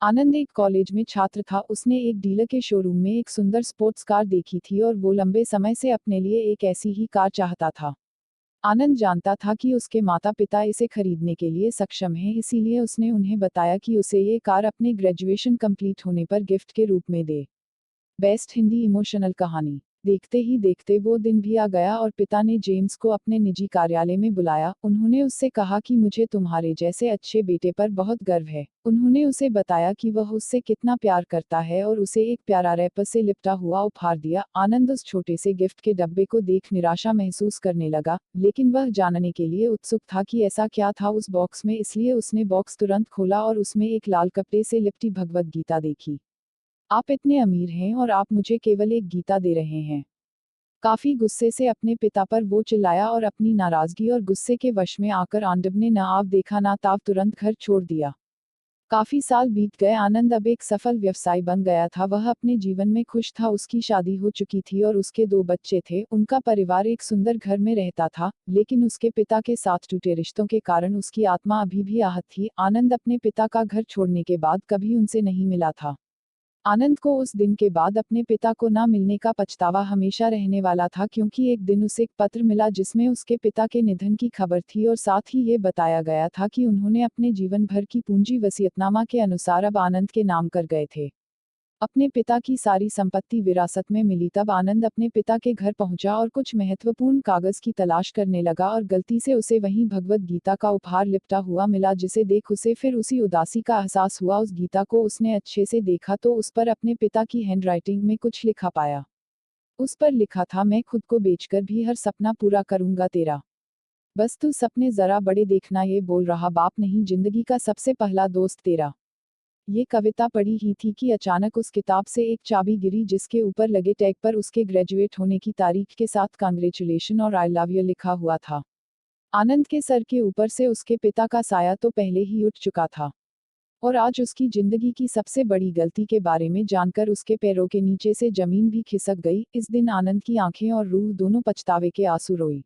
आनंद एक कॉलेज में छात्र था। उसने एक डीलर के शोरूम में एक सुंदर स्पोर्ट्स कार देखी थी और वो लंबे समय से अपने लिए एक ऐसी ही कार चाहता था। आनंद जानता था कि उसके माता पिता इसे खरीदने के लिए सक्षम हैं, इसीलिए उसने उन्हें बताया कि उसे ये कार अपने ग्रेजुएशन कंप्लीट होने पर गिफ्ट के रूप में दे। बेस्ट हिंदी इमोशनल कहानी। देखते ही देखते वो दिन भी आ गया और पिता ने जेम्स को अपने निजी कार्यालय में बुलाया। उन्होंने उससे कहा कि मुझे तुम्हारे जैसे अच्छे बेटे पर बहुत गर्व है। उन्होंने उसे बताया कि वह उससे कितना प्यार करता है और उसे एक प्यारा रैपर से लिपटा हुआ उपहार दिया। आनंद उस छोटे से गिफ्ट के डब्बे को देख निराशा महसूस करने लगा, लेकिन वह जानने के लिए उत्सुक था कि ऐसा क्या था उस बॉक्स में, इसलिए उसने बॉक्स तुरंत खोला और उसमें एक लाल कपड़े से लिपटी भगवद गीता देखी। आप इतने अमीर हैं और आप मुझे केवल एक गीता दे रहे हैं। काफी गुस्से से अपने पिता पर वो चिल्लाया और अपनी नाराजगी और गुस्से के वश में आकर आनंद ने न आव देखा ना ताव तुरंत घर छोड़ दिया। काफी साल बीत गए। आनंद अब एक सफल व्यवसायी बन गया था। वह अपने जीवन में खुश था। उसकी शादी हो चुकी थी और उसके 2 बच्चे थे। उनका परिवार एक सुंदर घर में रहता था, लेकिन उसके पिता के साथ टूटे रिश्तों के कारण उसकी आत्मा अभी भी आहत थी। आनंद अपने पिता का घर छोड़ने के बाद कभी उनसे नहीं मिला था। आनंद को उस दिन के बाद अपने पिता को ना मिलने का पछतावा हमेशा रहने वाला था, क्योंकि एक दिन उसे एक पत्र मिला जिसमें उसके पिता के निधन की खबर थी और साथ ही ये बताया गया था कि उन्होंने अपने जीवन भर की पूंजी वसीयतनामा के अनुसार अब आनंद के नाम कर गए थे। अपने पिता की सारी संपत्ति विरासत में मिली। तब आनंद अपने पिता के घर पहुंचा और कुछ महत्वपूर्ण कागज की तलाश करने लगा और गलती से उसे वहीं भगवद गीता का उपहार लिपटा हुआ मिला, जिसे देख उसे फिर उसी उदासी का एहसास हुआ। उस गीता को उसने अच्छे से देखा तो उस पर अपने पिता की हैंडराइटिंग में कुछ लिखा पाया। उस पर लिखा था, मैं खुद को बेचकर भी हर सपना पूरा करूंगा तेरा, बस तू सपने जरा बड़े देखना। ये बोल रहा बाप नहीं, जिंदगी का सबसे पहला दोस्त तेरा। ये कविता पढ़ी ही थी कि अचानक उस किताब से एक चाबी गिरी, जिसके ऊपर लगे टैग पर उसके ग्रेजुएट होने की तारीख के साथ कांग्रेचुलेशन और आई लव यू लिखा हुआ था। आनंद के सर के ऊपर से उसके पिता का साया तो पहले ही उठ चुका था, और आज उसकी जिंदगी की सबसे बड़ी गलती के बारे में जानकर उसके पैरों के नीचे से जमीन भी खिसक गई। इस दिन आनंद की आंखें और रूह दोनों पछतावे के आंसू रोई।